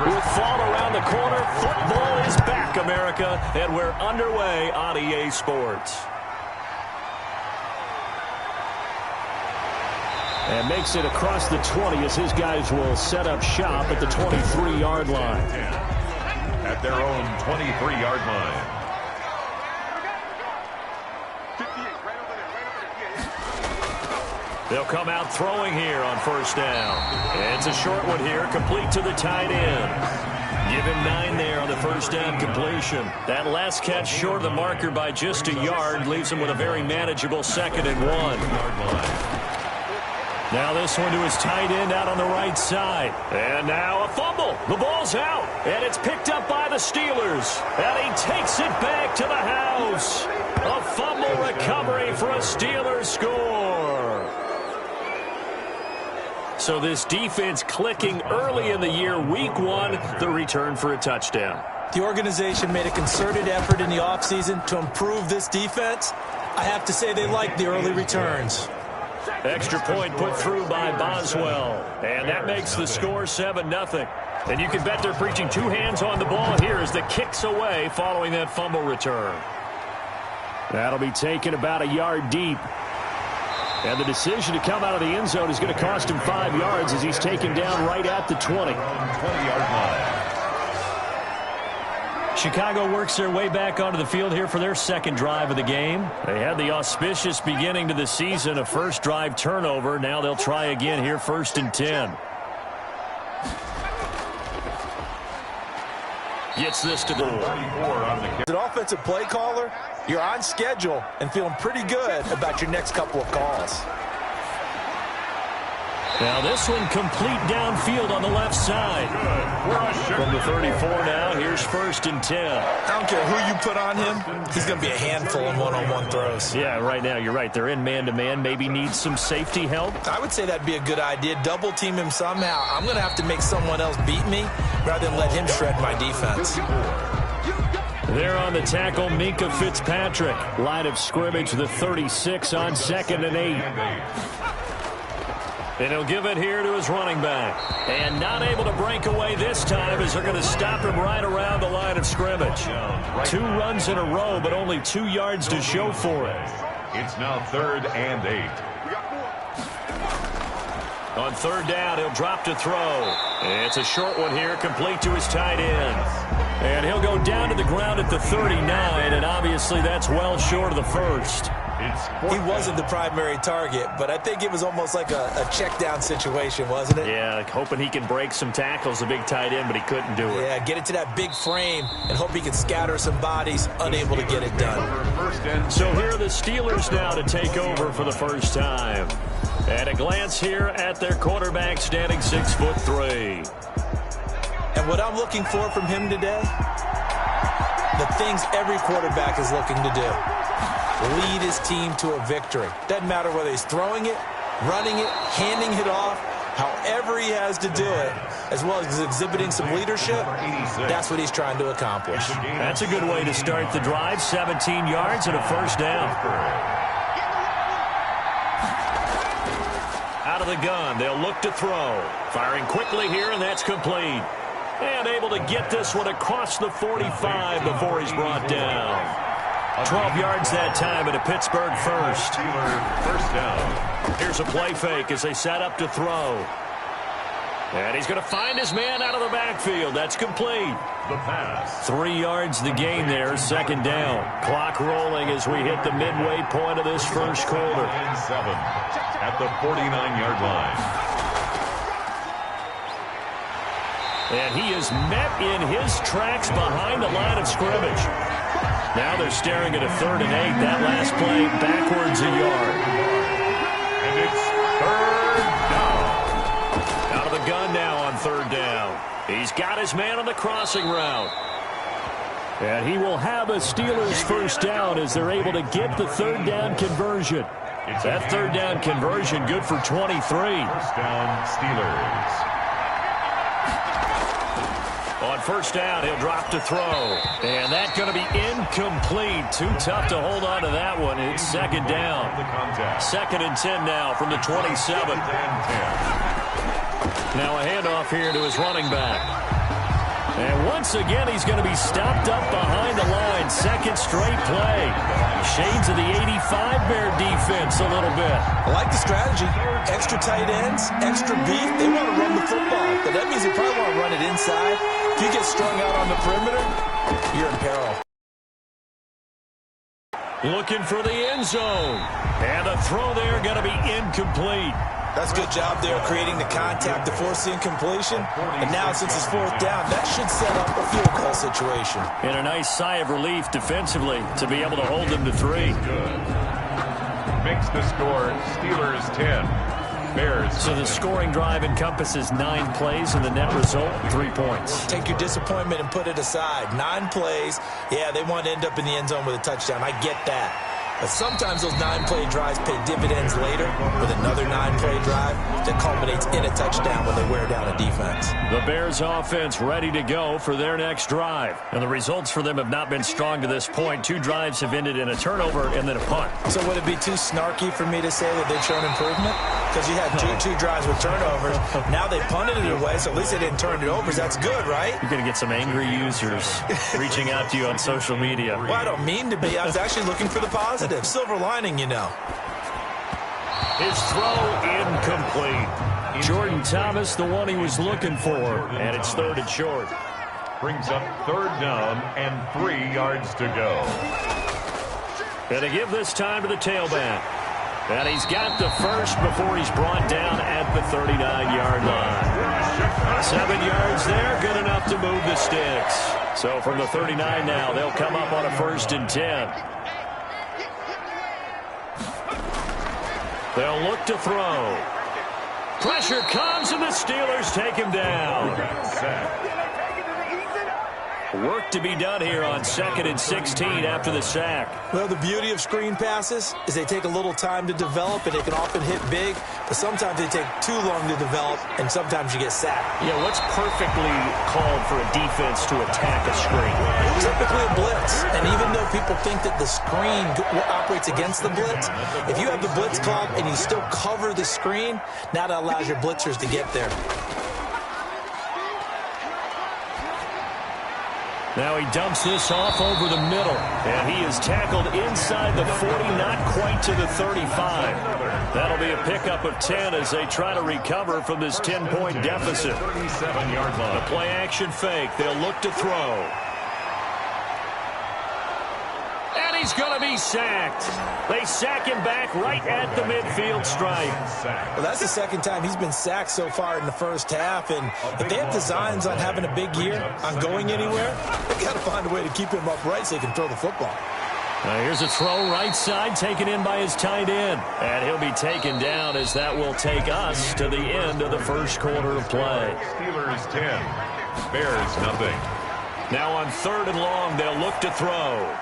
With fall around the corner, football is back, America, and we're underway on EA Sports. And makes it across the 20 as his guys will set up shop at the 23-yard line. At their own 23-yard line. They'll come out throwing here on first down. And it's a short one here, complete to the tight end. Give him 9 there on the first down completion. That last catch short of the marker by just a yard leaves him with a very manageable 2nd and 1. Now this one to his tight end out on the right side. And now a fumble. The ball's out. And it's picked up by the Steelers. And he takes it back to the house. A fumble recovery for a Steelers score. So this defense clicking early in the year, week 1, the return for a touchdown. The organization made a concerted effort in the offseason to improve this defense. I have to say they like the early returns. Extra point put through by Boswell. And that makes the score 7-0. And you can bet they're preaching 2 hands on the ball here as the kick's away following that fumble return. That'll be taken about a yard deep. And the decision to come out of the end zone is going to cost him 5 yards as he's taken down right at the 20. 20-yard line. Chicago works their way back onto the field here for their second drive of the game. They had the auspicious beginning to the season, a first drive turnover. Now they'll try again here, 1st and 10. Gets this to the 44 on the As an offensive play caller, you're on schedule and feeling pretty good about your next couple of calls. Now this one complete downfield on the left side. From the 34 now, here's 1st and 10. I don't care who you put on him, he's going to be a handful in one-on-one throws. Yeah, right now, you're right. They're in man-to-man. Maybe need some safety help. I would say that'd be a good idea. Double team him somehow. I'm going to have to make someone else beat me rather than let him shred my defense. There on the tackle, Minkah Fitzpatrick. Line of scrimmage, the 36 on 2nd and 8. And he'll give it here to his running back. And not able to break away this time as they're going to stop him right around the line of scrimmage. 2 runs in a row, but only 2 yards to show for it. It's now 3rd and 8. On 3rd down, he'll drop to throw. It's a short one here, complete to his tight end. And he'll go down to the ground at the 39, and obviously that's well short of the first. He wasn't the primary target, but I think it was almost like a check down situation, wasn't it? Yeah, like hoping he can break some tackles, a big tight end, but he couldn't do it. Yeah, get it to that big frame and hope he can scatter some bodies, unable to get it done. So here are the Steelers now to take over for the first time. And a glance here at their quarterback standing 6'3". And what I'm looking for from him today, the things every quarterback is looking to do. Lead his team to a victory. Doesn't matter whether he's throwing it, running it, handing it off, however he has to do it, as well as exhibiting some leadership, that's what he's trying to accomplish. That's a good way to start the drive. 17 yards and a first down. Out of the gun, they'll look to throw. Firing quickly here, and that's complete. And able to get this one across the 45 before he's brought down. 12 yards that time at a Pittsburgh first. First down. Here's a play fake as they set up to throw. And he's going to find his man out of the backfield. That's complete. The pass. 3 yards the gain there, 2nd down. Clock rolling as we hit the midway point of this first quarter. 7 at the 49-yard line. And he is met in his tracks behind the line of scrimmage. Now they're staring at a 3rd and 8. That last play backwards a yard. And it's 3rd down. Out of the gun now on 3rd down. He's got his man on the crossing route. And he will have a Steelers first down as they're able to get the 3rd down conversion. That 3rd down conversion good for 23. First down, Steelers. On 1st down, he'll drop to throw. And that's going to be incomplete. Too tough to hold on to that one. It's 2nd down. 2nd and 10 now from the 27. Now a handoff here to his running back. And once again, he's going to be stopped up behind the line. Second straight play. Shades of the 85 Bear defense a little bit. I like the strategy. Extra tight ends, extra beef. They want to run the football, but that means they probably want to run it inside. If you get strung out on the perimeter, you're in peril. Looking for the end zone. And the throw there going to be incomplete. That's a good job there creating the contact to force the incompletion. And now since it's fourth down, that should set up a field goal situation. And a nice sigh of relief defensively to be able to hold them to 3. Good. Makes the score Steelers 10. Bears. So the scoring drive encompasses 9 plays, and the net result, 3 points. Take your disappointment and put it aside. 9 plays. Yeah, they want to end up in the end zone with a touchdown. I get that. But sometimes those 9-play drives pay dividends later with another 9-play drive that culminates in a touchdown when they wear down a defense. The Bears offense ready to go for their next drive. And the results for them have not been strong to this point. 2 drives have ended in a turnover and then a punt. So would it be too snarky for me to say that they've shown improvement? Because you had two drives with turnovers. Now they punted it away, so at least they didn't turn it over. So that's good, right? You're going to get some angry users reaching out to you on social media. Well, I don't mean to be. I was actually looking for the positive. Silver lining, you know. His throw incomplete. Jordan Thomas, the one he was looking for, and it's 3rd and short. Brings up 3rd down and 3 yards to go. And to give this time to the tailback. And he's got the first before he's brought down at the 39-yard line. 7 yards there, good enough to move the sticks. So from the 39 now, they'll come up on a 1st and 10. They'll look to throw. Pressure comes, and the Steelers take him down. Work to be done here on 2nd and 16 after the sack. Well, the beauty of screen passes is they take a little time to develop, and they can often hit big, but sometimes they take too long to develop, and sometimes you get sacked. Yeah, what's perfectly called for a defense to attack a screen? Typically a blitz, and even though people think that the screen operates against the blitz, if you have the blitz called and you still cover the screen, now that allows your blitzers to get there. Now he dumps this off over the middle, and he is tackled inside the 40, not quite to the 35. That'll be a pickup of 10 as they try to recover from this 10-point deficit. 37-yard line. The play-action fake. They'll look to throw. And he's going to be sacked. They sack him back right at the midfield stripe. Well, that's the second time he's been sacked so far in the first half, and if they have designs on having a big year, on going anywhere, they got to find a way to keep him upright so he can throw the football. Now here's a throw right side taken in by his tight end, and he'll be taken down as that will take us to the end of the first quarter of play. Steelers 10, Bears nothing. Now on 3rd and long, they'll look to throw.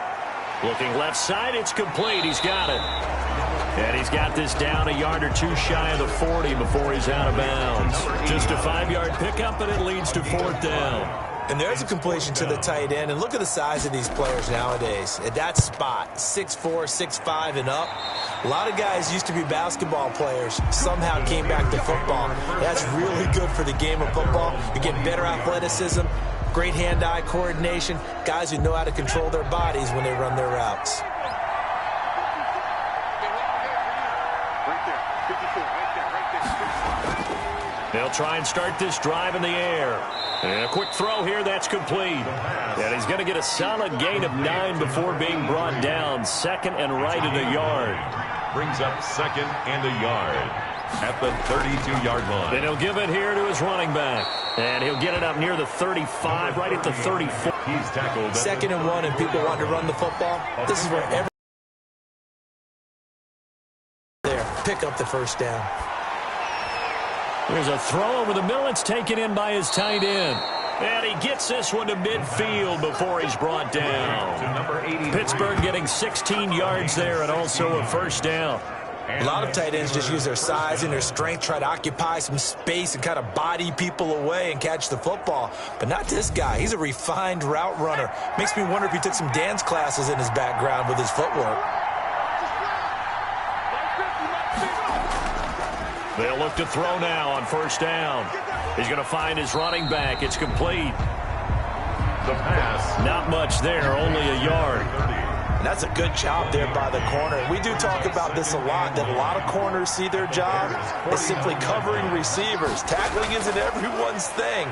Looking left side, it's complete. He's got it. And he's got this down a yard or 2 shy of the 40 before he's out of bounds. Just a 5-yard pickup, and it leads to 4th down. And there's a completion to the tight end. And look at the size of these players nowadays. At that spot, 6'4", 6'5", and up. A lot of guys used to be basketball players, somehow came back to football. That's really good for the game of football. You get better athleticism, great hand-eye coordination, guys who know how to control their bodies when they run their routes. They'll try and start this drive in the air. And a quick throw here, that's complete. And he's going to get a solid gain of 9 before being brought down. 2nd and right in the yard. Brings up 2nd and a yard at the 32-yard line. Then he'll give it here to his running back. And he'll get it up near the 35, right at the 34. He's tackled. 2nd and 1, and people want to run the football. This is where every pick up the first down. There's a throw over the middle. It's taken in by his tight end. And he gets this one to midfield before he's brought down. Pittsburgh getting 16 yards there and also a first down. A lot of tight ends just use their size and their strength, try to occupy some space and kind of body people away and catch the football. But not this guy. He's a refined route runner. Makes me wonder if he took some dance classes in his background with his footwork. They'll look to throw now on 1st down. He's going to find his running back. It's complete. The pass. Not much there, only a yard. And that's a good job there by the corner. We do talk about this a lot, that a lot of corners see their job as simply covering receivers. Tackling isn't everyone's thing.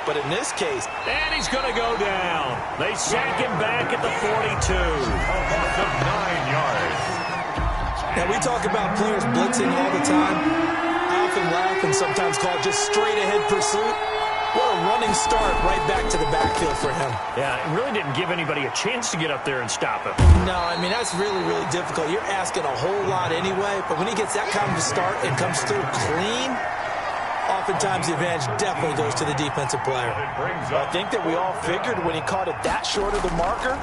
But in this case... And he's going to go down. They sack him back at the 42. A loss of 9 yards. Now, we talk about players blitzing all the time. I often laugh and sometimes call it just straight-ahead pursuit. What a running start right back to the backfield for him. Yeah, it really didn't give anybody a chance to get up there and stop him. No, I mean, that's really, really difficult. You're asking a whole lot anyway, but when he gets that kind of a start and comes through clean, oftentimes the advantage definitely goes to the defensive player. I think that we all figured when he caught it that short of the marker,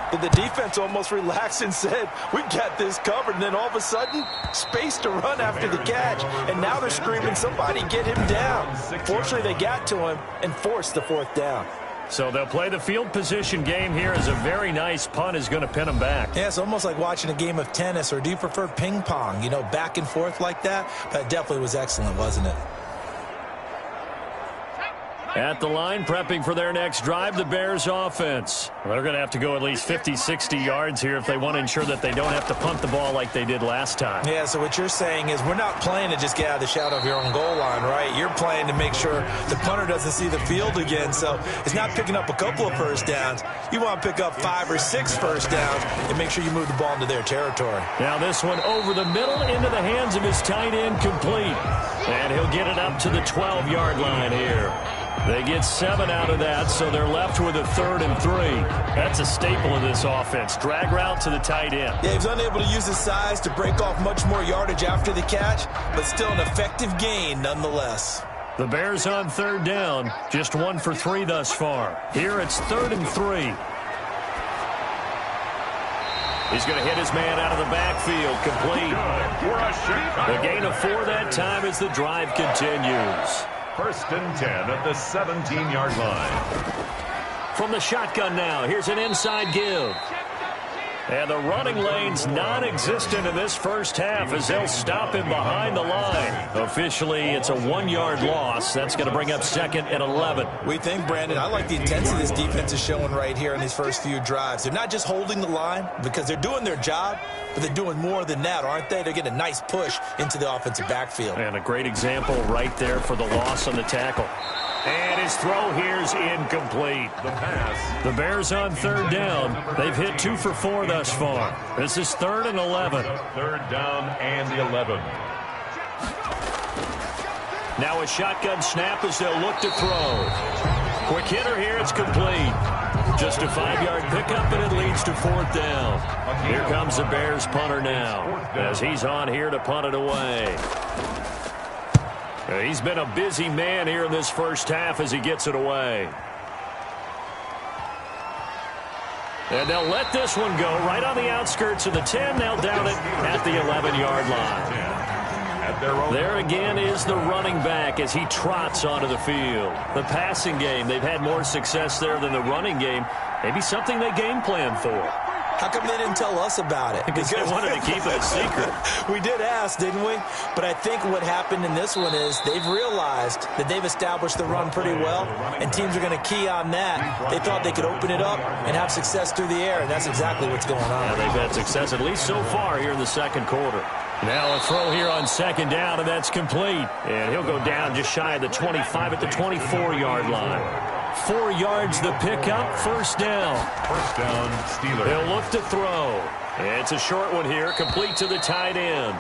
that the defense almost relaxed and said, we got this covered. And then all of a sudden, space to run after the catch. And now they're screaming, somebody get him down. Fortunately, they got to him and forced the 4th down. So they'll play the field position game here as a very nice punt is going to pin them back. Yeah, it's almost like watching a game of tennis, or do you prefer ping pong? You know, back and forth like that? That definitely was excellent, wasn't it? At the line, prepping for their next drive, the Bears offense. They're going to have to go at least 50, 60 yards here if they want to ensure that they don't have to punt the ball like they did last time. Yeah, so what you're saying is we're not playing to just get out of the shadow of your own goal line, right? You're playing to make sure the punter doesn't see the field again. So it's not picking up a couple of first downs. You want to pick up 5 or 6 first downs and make sure you move the ball into their territory. Now this one over the middle into the hands of his tight end, complete. And he'll get it up to the 12-yard line here. They get 7 out of that, so they're left with a 3rd and 3. That's a staple of this offense. Drag route to the tight end. Yeah, he was unable to use his size to break off much more yardage after the catch, but still an effective gain nonetheless. The Bears on 3rd down, just 1 for 3 thus far. Here it's 3rd and 3. He's going to hit his man out of the backfield, complete. The gain of 4 that time as the drive continues. 1st and 10 at the 17-yard line. From the shotgun now, here's an inside give. And the running lane's non-existent in this first half as they'll stop him behind the line. Officially, it's a 1-yard loss. That's going to bring up 2nd and 11. We think, Brandon, I like the intensity this defense is showing right here in these first few drives. They're not just holding the line because they're doing their job, but they're doing more than that, aren't they? They're getting a nice push into the offensive backfield. And a great example right there for the loss on the tackle. And his throw here's incomplete. The pass. The Bears on 3rd down. They've hit 2 for 4 thus far. This is 3rd and 11. 3rd down and 11. Now a shotgun snap as they'll look to throw. Quick hitter here, it's complete. Just a 5-yard pickup, and it leads to 4th down. Here comes the Bears punter now as he's on here to punt it away. He's been a busy man here in this first half as he gets it away. And they'll let this one go right on the outskirts of the 10. They'll down it at the 11-yard line. There again is the running back as he trots onto the field. The passing game, they've had more success there than the running game. Maybe something they game plan for. How come they didn't tell us about it? Because they wanted to keep it a secret. We did ask, didn't we? But I think what happened in this one is they've realized that they've established the run pretty well, and teams are going to key on that. They thought they could open it up and have success through the air, and that's exactly what's going on. Yeah, they've had success at least so far here in the 2nd quarter. Now a throw here on 2nd down, and that's complete. And he'll go down just shy of the 25 at the 24-yard line. 4 yards the pickup, 1st down. 1st down, Steelers. They'll look to throw. It's a short one here, complete to the tight end.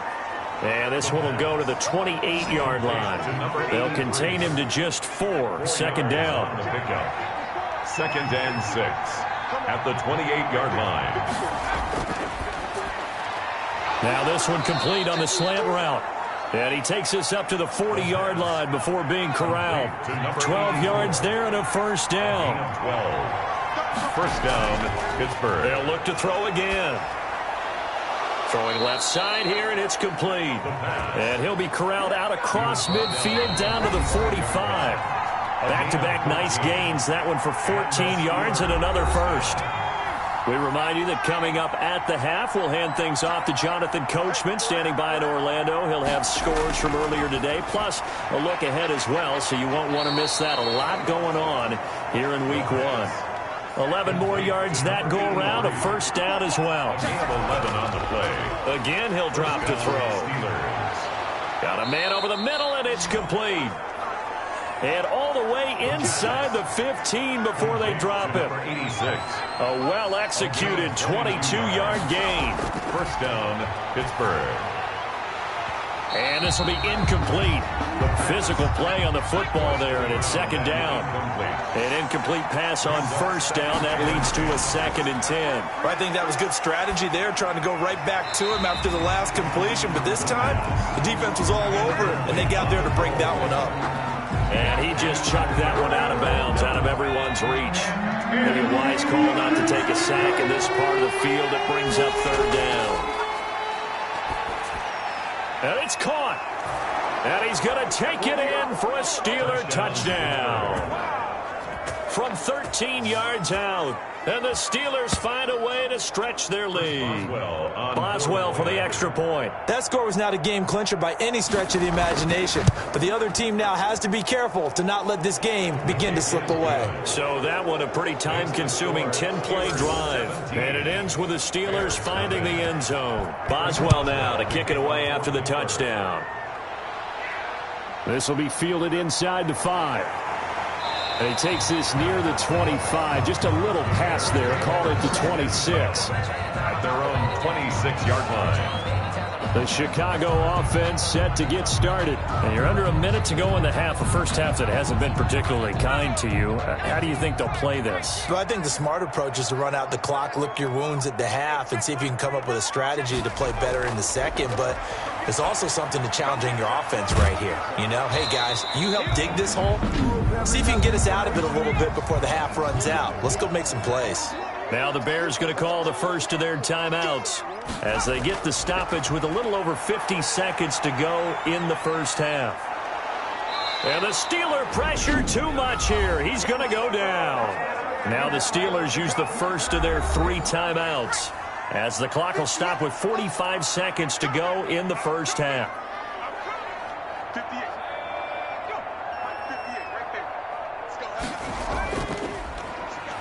And this one will go to the 28-yard line. They'll contain him to just 4, 2nd down. 2nd and 6 at the 28-yard line. Now this one complete on the slant route. And he takes us up to the 40-yard line before being corralled. 12 yards there and a 1st down. 1st down, Pittsburgh. They'll look to throw again. Throwing left side here, and it's complete. And he'll be corralled out across midfield down to the 45. Back-to-back nice gains. That one for 14 yards and another 1st. We remind you that coming up at the half, we'll hand things off to Jonathan Coachman, standing by in Orlando. He'll have scores from earlier today, plus a look ahead as well, so you won't want to miss that. A lot going on here in Week 1. 11 more yards that go around, a first down as well. 11 on the play. Again, he'll drop to throw. Got a man over the middle, and it's complete. And all the way inside the 15 before they drop him. 86. A well-executed 22-yard gain. First down, Pittsburgh. And this will be incomplete. Physical play on the football there, and it's second down. An incomplete pass on first down. That leads to a 2nd and 10. I think that was good strategy there, trying to go right back to him after the last completion. But this time, the defense was all over him, and they got there to break that one up. And he just chucked that one out of bounds, out of everyone's reach. Maybe a wise call not to take a sack in this part of the field. It brings up third down. And it's caught. And he's going to take it in for a Steeler touchdown. From 13 yards out. And the Steelers find a way to stretch their lead. Boswell for the extra point. That score was not a game clincher by any stretch of the imagination. But the other team now has to be careful to not let this game begin to slip away. So that one a pretty time-consuming 10-play drive. And it ends with the Steelers finding the end zone. Boswell now to kick it away after the touchdown. This will be fielded inside the 5. And he takes this near the 25. Just a little pass there. Call it the 26. At their own 26-yard line. The Chicago offense set to get started. And you're under a minute to go in the half. A first half that hasn't been particularly kind to you. How do you think they'll play this? Well, I think the smart approach is to run out the clock, lick your wounds at the half, and see if you can come up with a strategy to play better in the second. But there's also something to challenging your offense right here. You know, hey, guys, you help dig this hole. See if you can get us out of it a little bit before the half runs out. Let's go make some plays. Now the Bears going to call the first of their timeouts as they get the stoppage with a little over 50 seconds to go in the first half. And the Steeler pressure too much here. He's going to go down. Now the Steelers use the first of their 3 timeouts as the clock will stop with 45 seconds to go in the first half.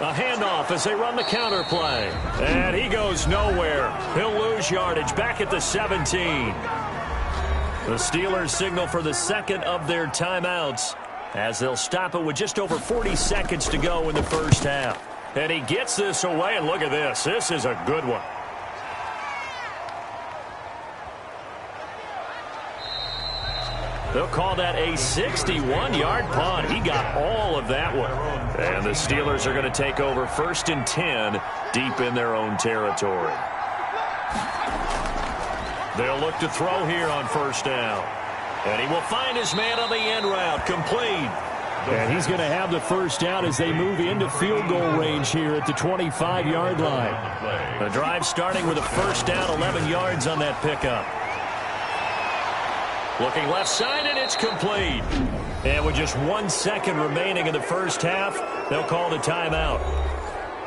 A handoff as they run the counter play. And he goes nowhere. He'll lose yardage back at the 17. The Steelers signal for the second of their timeouts as they'll stop it with just over 40 seconds to go in the first half. And he gets this away, and look at this. This is a good one. They'll call that a 61-yard punt. He got all of that one. And the Steelers are going to take over 1st and 10 deep in their own territory. They'll look to throw here on first down. And he will find his man on the end route, complete. And he's going to have the first down as they move into field goal range here at the 25-yard line. The drive starting with a first down, 11 yards on that pickup. Looking left side, and it's complete. And with just 1 second remaining in the first half, they'll call the timeout.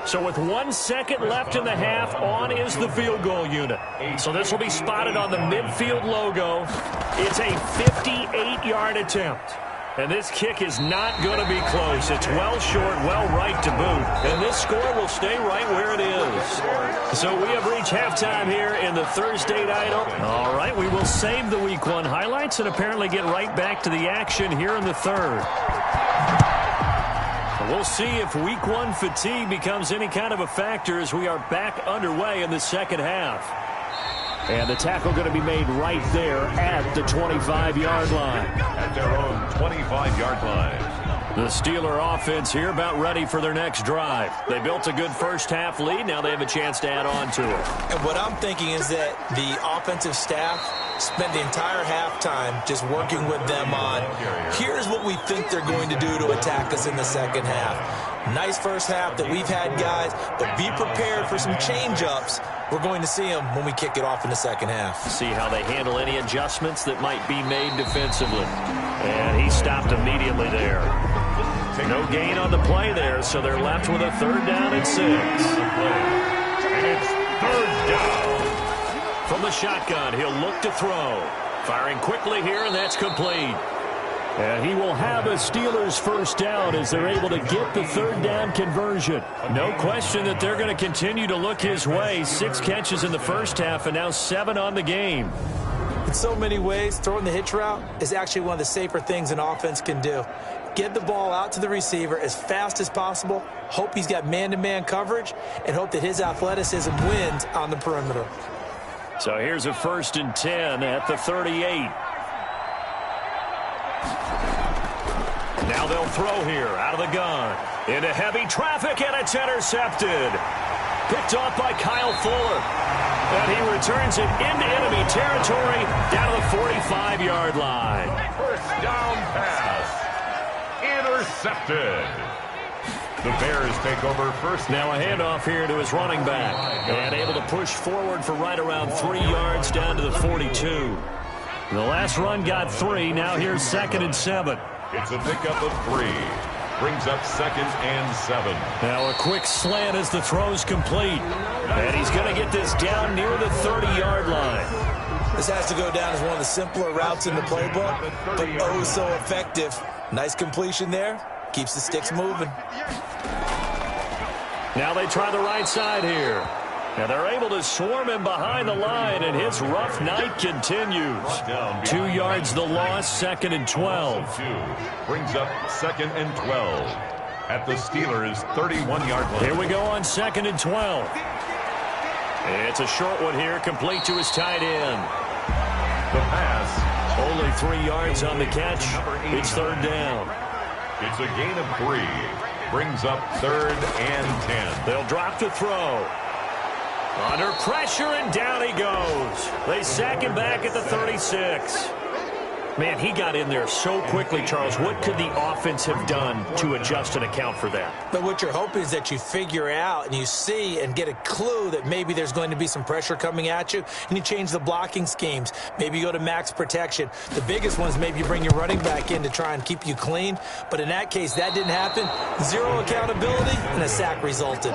So with 1 second left in the half, on is the field goal unit. So this will be spotted on the midfield logo. It's a 58-yard attempt. And this kick is not going to be close. It's well short, well right to boot. And this score will stay right where it is. So we have reached halftime here in the Thursday night opener. All right, we will save the Week 1 highlights and apparently get right back to the action here in the third. We'll see if Week 1 fatigue becomes any kind of a factor as we are back underway in the second half. And the tackle going to be made right there at the 25-yard line. At their own 25-yard line. The Steeler offense here about ready for their next drive. They built a good first half lead. Now they have a chance to add on to it. And what I'm thinking is that the offensive staff spent the entire halftime just working with them on, here's what we think they're going to do to attack us in the second half. Nice first half that we've had, guys, but be prepared for some change-ups. We're going to see them when we kick it off in the second half. See how they handle any adjustments that might be made defensively. And he stopped immediately there. No gain on the play there, so they're left with a third down and 6. And it's third down. From the shotgun, he'll look to throw. Firing quickly here, and that's complete. And he will have a Steelers first down as they're able to get the third down conversion. No question that they're going to continue to look his way. 6 catches in the first half and now 7 on the game. In so many ways, throwing the hitch route is actually one of the safer things an offense can do. Get the ball out to the receiver as fast as possible, hope he's got man-to-man coverage, and hope that his athleticism wins on the perimeter. So here's a 1st and 10 at the 38. Now they'll throw here out of the gun. Into heavy traffic, and it's intercepted. Picked off by Kyle Fuller. And he returns it into enemy territory down to the 45-yard line. First down pass. Intercepted. The Bears take over first. Now a handoff here to his running back. And able to push forward for right around 3 yards down to the 42. The last run got 3. Now here's 2nd and 7. It's a pickup of 3. Brings up 2nd and 7. Now a quick slant as the throw's complete. And he's going to get this down near the 30-yard line. This has to go down as one of the simpler routes in the playbook, but oh so effective. Nice completion there. Keeps the sticks moving. Now they try the right side here. And they're able to swarm him behind the line, and his rough night continues. 2 yards the loss, 2nd and 12. Brings up 2nd and 12 at the Steelers' 31-yard line. Here we go on 2nd and 12. It's a short one here, complete to his tight end. The pass. Only 3 yards on the catch. It's 3rd down. It's a gain of 3. Brings up 3rd and 10. They'll drop to throw. Under pressure, and down he goes. They sack him back at the 36. Man, he got in there so quickly, Charles. What could the offense have done to adjust and account for that? But what you're hoping is that you figure out and you see and get a clue that maybe there's going to be some pressure coming at you, and you change the blocking schemes. Maybe you go to max protection. The biggest one is maybe you bring your running back in to try and keep you clean. But in that case, that didn't happen. 0 accountability, and a sack resulted.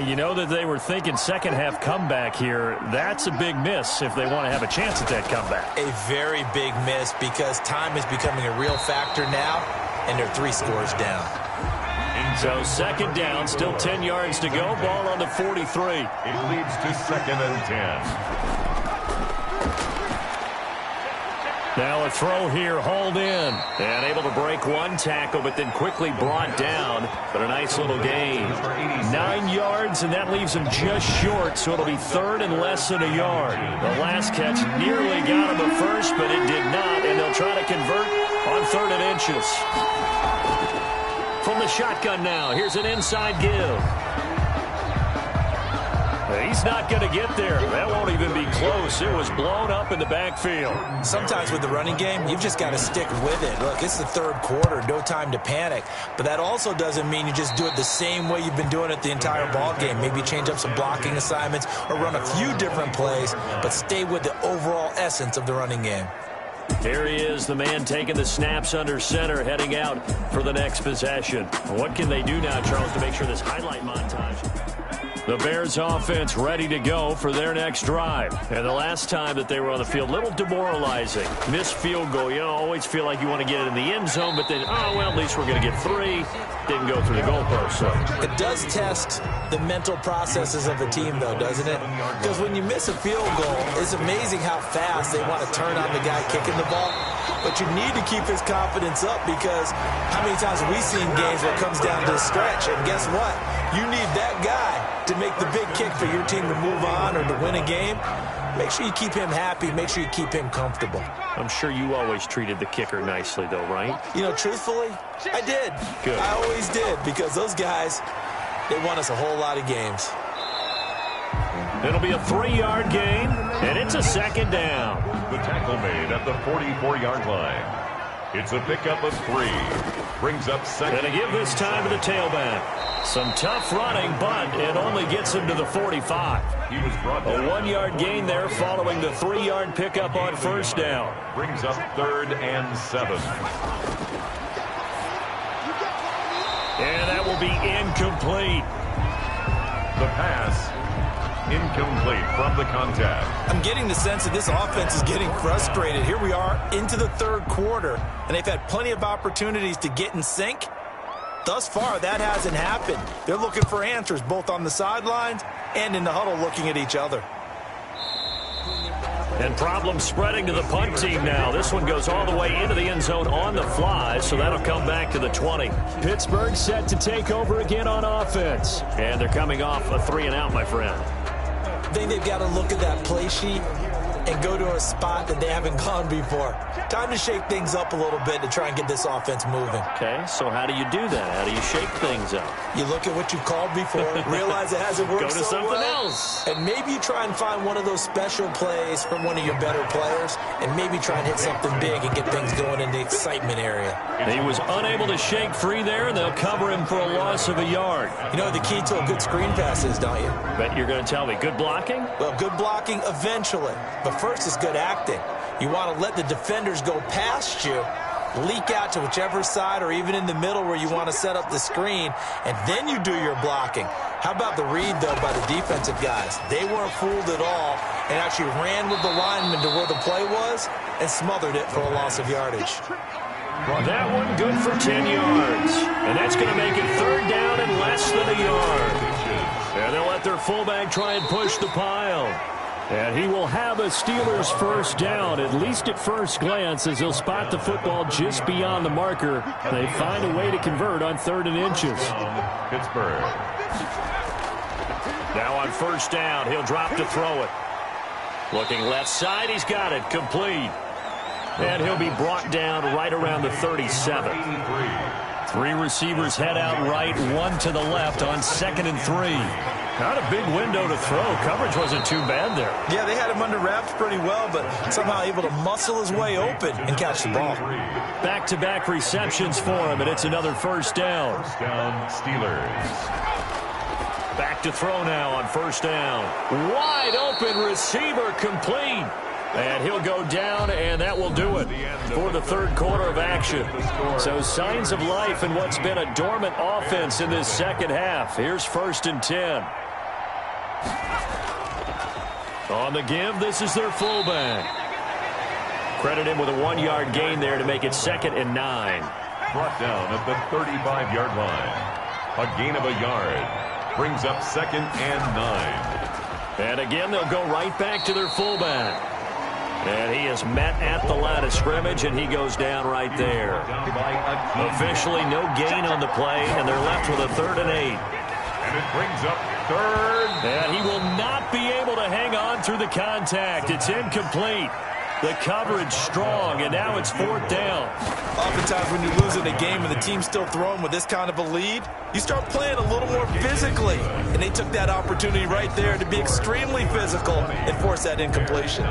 You know that they were thinking second half comeback here. That's a big miss if they want to have a chance at that comeback. A very big miss because time is becoming a real factor now, and they're 3 scores down. So 2nd down, still 10 yards to go. Ball on the 43. It leads to 2nd and 10. Now a throw here, hauled in. And able to break 1 tackle, but then quickly brought down. But a nice little gain. 9 yards, and that leaves him just short, so it'll be 3rd and less than a yard. The last catch nearly got him a first, but it did not, and they'll try to convert on 3rd and inches. From the shotgun now, here's an inside give. He's not going to get there. That won't even be close. It was blown up in the backfield. Sometimes with the running game, you've just got to stick with it. Look, it's the 3rd quarter, no time to panic. But that also doesn't mean you just do it the same way you've been doing it the entire ball game. Maybe change up some blocking assignments or run a few different plays, but stay with the overall essence of the running game. Here he is, the man taking the snaps under center, heading out for the next possession. What can they do now, Charles, to make sure this highlight montage? The Bears offense ready to go for their next drive. And the last time that they were on the field, a little demoralizing. Missed field goal. You always feel like you want to get it in the end zone, but then, oh, well, at least we're going to get 3. Didn't go through the goalpost. So it does test the mental processes of a team, though, doesn't it? Because when you miss a field goal, it's amazing how fast they want to turn on the guy kicking the ball. But you need to keep his confidence up because how many times have we seen games where it comes down to the stretch? And guess what? You need that guy to make the big kick for your team to move on or to win a game. Make sure you keep him happy. Make sure you keep him comfortable. I'm sure you always treated the kicker nicely, though, right? You know, truthfully, I did. Good. I always did because those guys, they won us a whole lot of games. It'll be a 3-yard gain, and it's a 2nd down. The tackle made at the 44-yard line. It's a pickup of 3. Brings up 2nd. Gonna give this time to the tailback. Some tough running, but it only gets him to the 45. He was brought down. A 1-yard gain there following the 3-yard pickup on 1st down. Brings up 3rd and 7. And that will be incomplete. The pass. incomplete from the contact. I'm getting the sense that this offense is getting frustrated. Here we are into the third quarter, and they've had plenty of opportunities to get in sync. Thus far, that hasn't happened. They're looking for answers both on the sidelines and in the huddle looking at each other. And problems spreading to the punt team now. This one goes all the way into the end zone on the fly, so that'll come back to the 20. Pittsburgh set to take over again on offense. And they're coming off a 3-and-out, my friend. I think they've got to look at that play sheet and go to a spot that they haven't gone before. Time to shake things up a little bit to try and get this offense moving. Okay, so how do you do that? How do you shake things up? You look at what you've called before, realize it hasn't worked so well. Go to something else. And maybe you try and find one of those special plays from one of your better players, and maybe try and hit something big and get things going in the excitement area. He was unable to shake free there, and they'll cover him for a loss of a yard. You know the key to a good screen pass is, don't you? Bet you're going to tell me. Good blocking? Well, good blocking eventually. But first is good acting. You want to let the defenders go past you, leak out to whichever side or even in the middle where you want to set up the screen, and then you do your blocking. How about the read, though, by the defensive guys? They weren't fooled at all and actually ran with the lineman to where the play was and smothered it for a loss of yardage. That one good for 10 yards. And that's going to make it third down and less than a yard. And they'll let their fullback try and push the pile. And he will have a Steelers first down, at least at first glance, as he'll spot the football just beyond the marker. They find a way to convert on 3rd and inches. Pittsburgh. Now on first down, he'll drop to throw it. Looking left side, he's got it, complete. And he'll be brought down right around the 37. 3 receivers head out right, 1 to the left on 2nd and 3. Not a big window to throw. Coverage wasn't too bad there. Yeah, they had him under wraps pretty well, but somehow able to muscle his way open and catch the ball. Back-to-back receptions for him, and it's another first down. First down, Steelers. Back to throw now on first down. Wide open receiver, complete. And he'll go down, and that will do it for the third quarter of action. So signs of life in what's been a dormant offense in this second half. Here's 1st and 10. On the give, this is their fullback. Credit him with a 1-yard gain there to make it 2nd and 9. Brought down at the 35-yard line. A gain of a yard. Brings up 2nd and 9. And again, they'll go right back to their fullback. And he is met at the line of scrimmage, and he goes down right there. Officially no gain on the play, and they're left with a 3rd and 8. And it brings up 3rd. And he will not be able to hang on through the contact. It's incomplete. The coverage strong, and now it's 4th down. Oftentimes when you lose in a game and the team's still throwing with this kind of a lead, you start playing a little more physically. And they took that opportunity right there to be extremely physical and force that incompletion.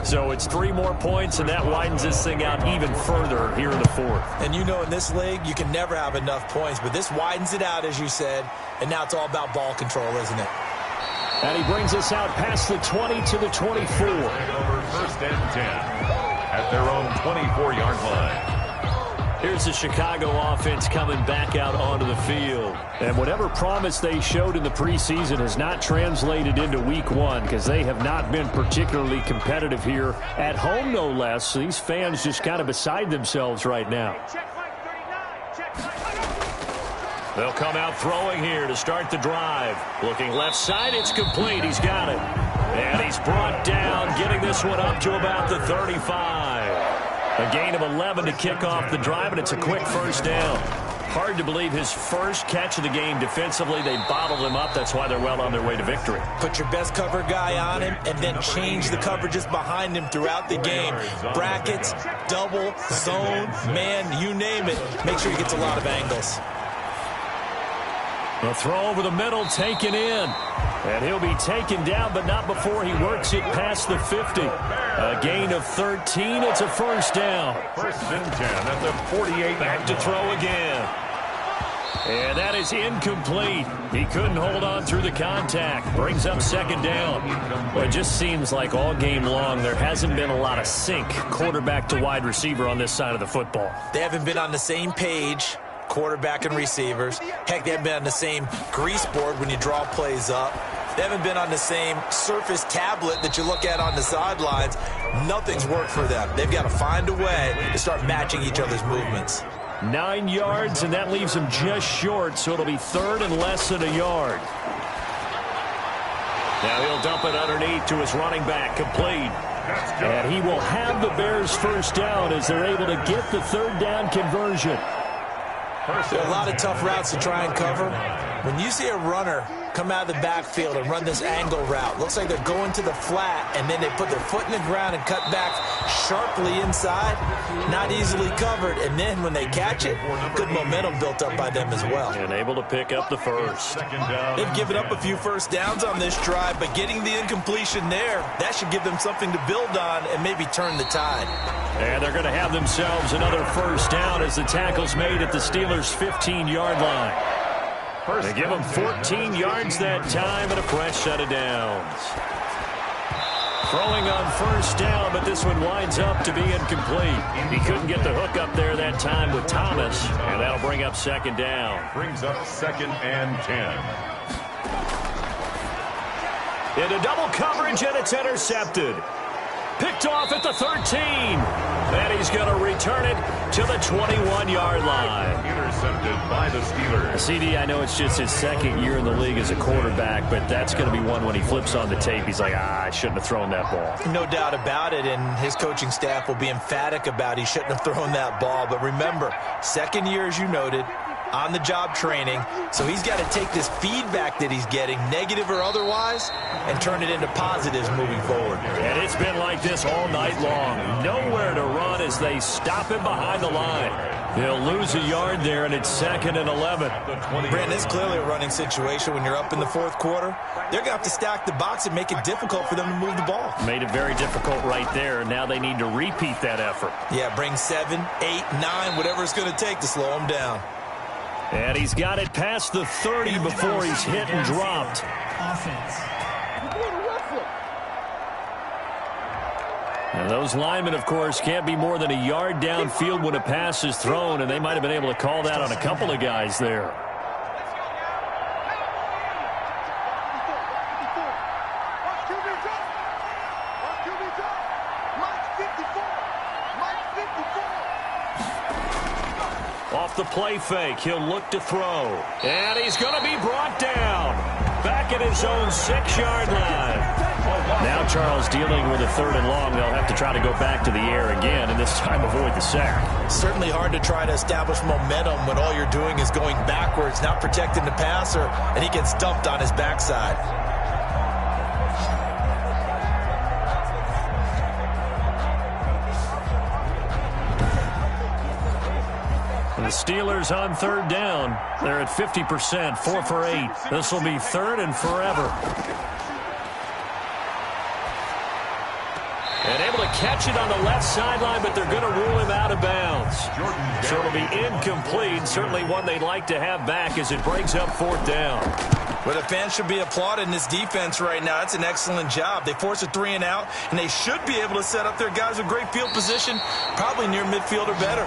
So it's 3 more points, and that widens this thing out even further here in the 4th. And you know in this league, you can never have enough points, but this widens it out, as you said, and now it's all about ball control, isn't it? And he brings us out past the 20 to the 24. Over 1st and 10 at their own 24-yard line. Here's the Chicago offense coming back out onto the field. And whatever promise they showed in the preseason has not translated into week 1 because they have not been particularly competitive here at home, no less. So these fans just kind of beside themselves right now. They'll come out throwing here to start the drive. Looking left side, it's complete. He's got it. And he's brought down, getting this one up to about the 35. A gain of 11 to kick off the drive, and it's a quick first down. Hard to believe his first catch of the game defensively. They bottled him up. That's why they're well on their way to victory. Put your best cover guy on him and then change the coverages behind him throughout the game. Brackets, double, zone, man, you name it. Make sure he gets a lot of angles. A throw over the middle, taken in. And he'll be taken down, but not before he works it past the 50. A gain of 13. It's a first down. 1st and 10 at the 48. Back to throw again. And that is incomplete. He couldn't hold on through the contact. Brings up 2nd down. Well, it just seems like all game long there hasn't been a lot of sync quarterback to wide receiver on this side of the football. They haven't been on the same page. quarterback and receivers. Heck, they haven't been on the same grease board when you draw plays up. They haven't been on the same Surface tablet that you look at on the sidelines. Nothing's worked for them. They've got to find a way to start matching each other's movements. 9 yards, and that leaves him just short, so it'll be third and less than a yard. Now he'll dump it underneath to his running back, complete. And he will have the Bears first down as they're able to get the third down conversion. A lot of tough routes to try and cover. When you see a runner come out of the backfield and run this angle route, looks like they're going to the flat, and then they put their foot in the ground and cut back sharply inside. Not easily covered, and then when they catch it, good momentum built up by them as well. And able to pick up the first. They've given up a few first downs on this drive, but getting the incompletion there, that should give them something to build on and maybe turn the tide. And they're going to have themselves another first down as the tackle's made at the Steelers' 15-yard line. They give him 14 yards that time and a fresh set of downs. Throwing on first down, but this one winds up to be incomplete. He couldn't get the hook up there that time with Thomas, and that'll bring up second down. Brings up 2nd and 10. Into double coverage, and it's intercepted. Picked off at the 13. And he's going to return it to the 21-yard line. Intercepted by the Steelers. CD, I know it's just his second year in the league as a quarterback, but that's going to be one when he flips on the tape. He's like, I shouldn't have thrown that ball. No doubt about it, and his coaching staff will be emphatic about he shouldn't have thrown that ball. But remember, second year, as you noted, on-the-job training, so he's got to take this feedback that he's getting, negative or otherwise, and turn it into positives moving forward. And it's been like this all night long. Nowhere to run as they stop him behind the line. He'll lose a yard there, and it's 2nd and 11. Brandon, it's clearly a running situation when you're up in the fourth quarter. They're going to have to stack the box and make it difficult for them to move the ball. Made it very difficult right there. Now they need to repeat that effort. Yeah, bring 7, 8, 9, whatever it's going to take to slow them down. And he's got it past the 30 before he's hit and dropped. And those linemen, of course, can't be more than a yard downfield when a pass is thrown, and they might have been able to call that on a couple of guys there. Off the play fake, he'll look to throw. And he's going to be brought down. Back at his own 6-yard line. Now Charles dealing with a 3rd and long. They'll have to try to go back to the air again, and this time avoid the sack. Certainly hard to try to establish momentum when all you're doing is going backwards, not protecting the passer, and he gets dumped on his backside. The Steelers on 3rd down. They're at 50%, 4 for 8. This will be 3rd and forever. And able to catch it on the left sideline, but they're going to rule him out of bounds. So it'll be incomplete. Certainly one they'd like to have back as it brings up 4th down. Well, the fans should be applauding this defense right now. It's an excellent job. They force a 3 and out, and they should be able to set up their guys with great field position, probably near midfield or better.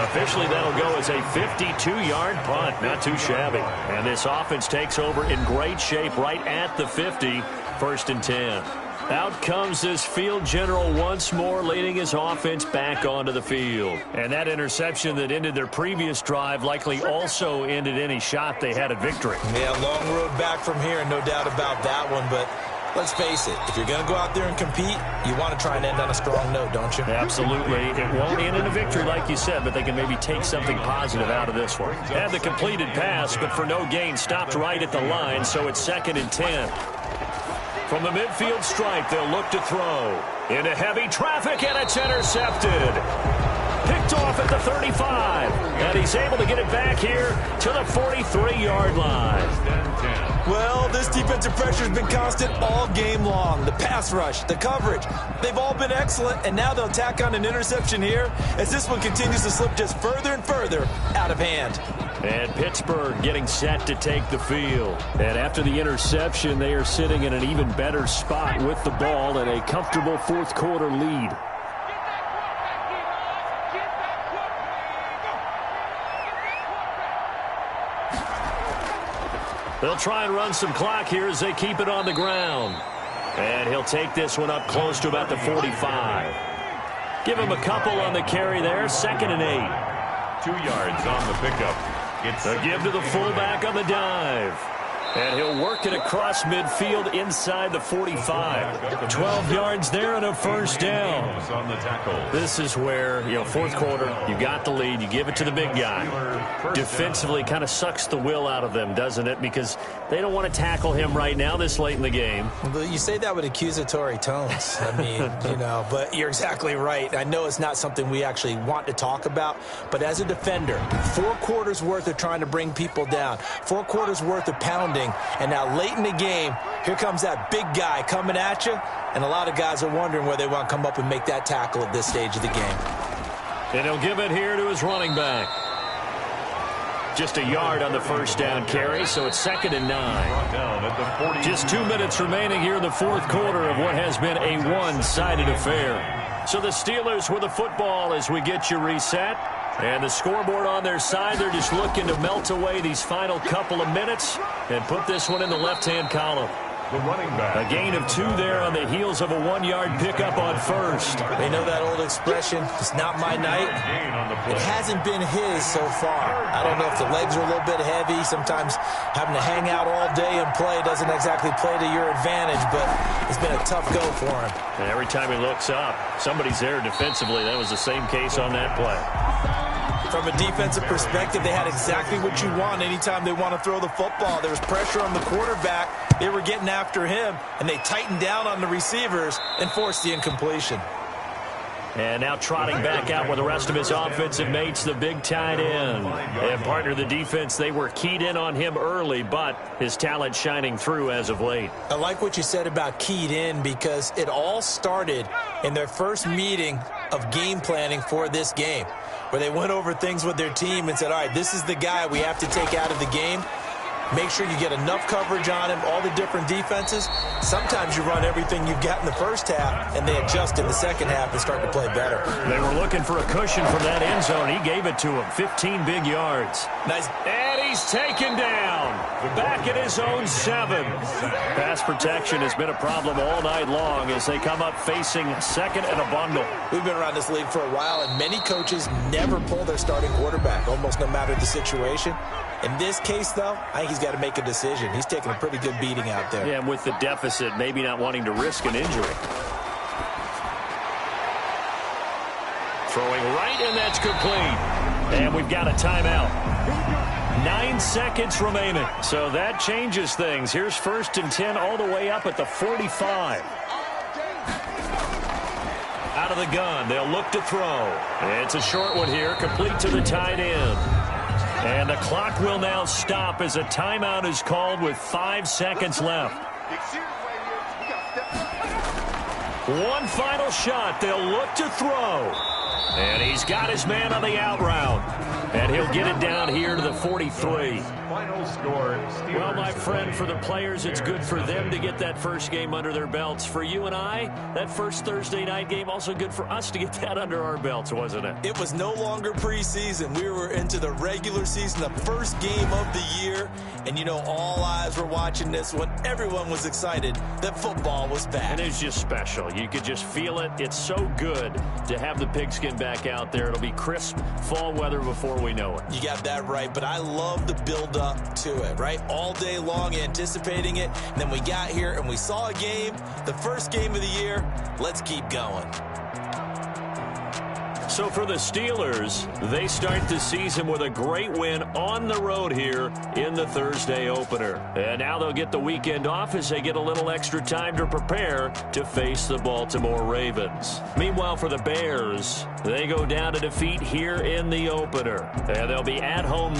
Officially, that'll go as a 52-yard punt. Not too shabby. And this offense takes over in great shape right at the 50, 1st and 10. Out comes this field general once more, leading his offense back onto the field. And that interception that ended their previous drive likely also ended any shot they had at victory. Yeah, long road back from here, no doubt about that one. But let's face it, if you're going to go out there and compete, you want to try and end on a strong note, don't you? Absolutely. It won't end in a victory like you said, but they can maybe take something positive out of this one. Had the completed pass, but for no gain, stopped right at the line, so it's 2nd and 10. From the midfield stripe, they'll look to throw. Into heavy traffic, and it's intercepted. Picked off at the 35. And he's able to get it back here to the 43-yard line. Well, this defensive pressure has been constant all game long. The pass rush, the coverage, they've all been excellent, and now they'll tack on an interception here as this one continues to slip just further and further out of hand. And Pittsburgh getting set to take the field. And after the interception, they are sitting in an even better spot with the ball and a comfortable 4th quarter lead. They'll try and run some clock here as they keep it on the ground. And he'll take this one up close to about the 45. Give him a couple on the carry there. 2nd and 8. 2 yards on the pickup. It's a give to the fullback on the dive. And he'll work it across midfield inside the 45. 12 yards there and a first down. on the tackle. This is where, fourth quarter, you got the lead. You give it to the big guy. Defensively kind of sucks the will out of them, doesn't it? Because they don't want to tackle him right now this late in the game. You say that with accusatory tones. I mean, but you're exactly right. I know it's not something we actually want to talk about. But as a defender, 4 quarters worth of trying to bring people down. 4 quarters worth of pounding. And now late in the game, here comes that big guy coming at you. And a lot of guys are wondering where they want to come up and make that tackle at this stage of the game. And he'll give it here to his running back. Just a yard on the first down carry, so it's 2nd and 9. Just 2 minutes remaining here in the fourth quarter of what has been a one-sided affair. So the Steelers with the football as we get you reset. And the scoreboard on their side, they're just looking to melt away these final couple of minutes and put this one in the left-hand column. The running back. A gain of 2 there on the heels of a 1-yard pickup on first. They know that old expression, it's not my night. It hasn't been his so far. I don't know if the legs are a little bit heavy. Sometimes having to hang out all day and play doesn't exactly play to your advantage, but it's been a tough go for him. And every time he looks up, somebody's there defensively. That was the same case on that play. From a defensive perspective, they had exactly what you want anytime they want to throw the football. There was pressure on the quarterback. They were getting after him, and they tightened down on the receivers and forced the incompletion. And now trotting back out with the rest of his offensive mates, the big tight end. And partner, the defense, they were keyed in on him early, but his talent shining through as of late. I like what you said about keyed in because it all started in their first meeting of game planning for this game, where they went over things with their team and said, all right, this is the guy we have to take out of the game. Make sure you get enough coverage on him, all the different defenses. Sometimes you run everything you've got in the first half, and they adjust in the second half and start to play better. They were looking for a cushion from that end zone. He gave it to him. 15 big yards. Nice. And he's taken down. Back at his own 7. Pass protection has been a problem all night long as they come up facing second and a bundle. We've been around this league for a while, and many coaches never pull their starting quarterback, almost no matter the situation. In this case, though, I think he's got to make a decision. He's taking a pretty good beating out there. Yeah, and with the deficit, maybe not wanting to risk an injury. Throwing right, and that's complete. And we've got a timeout. 9 seconds remaining. So that changes things. Here's 1st and 10 all the way up at the 45. Out of the gun, they'll look to throw. It's a short one here, complete to the tight end. And the clock will now stop as a timeout is called with 5 seconds left. One final shot. They'll look to throw. And he's got his man on the out route. And he'll get it down here to the 43. Final score, Well, my friend, for the players, it's good for them to get that first game under their belts. For you and I, that first Thursday night game, also good for us to get that under our belts, wasn't it? It was no longer preseason. We were into the regular season, the first game of the year. And, all eyes were watching this when everyone was excited that football was back. And it's just special. You could just feel it. It's so good to have the pigskin back out there. It'll be crisp fall weather before we know it. You got that right, but I love the build-up to it, right? All day long anticipating it, and then we got here and we saw a game, the first game of the year. Let's keep going. So for the Steelers, they start the season with a great win on the road here in the Thursday opener. And now they'll get the weekend off as they get a little extra time to prepare to face the Baltimore Ravens. Meanwhile, for the Bears, they go down to defeat here in the opener. And they'll be at home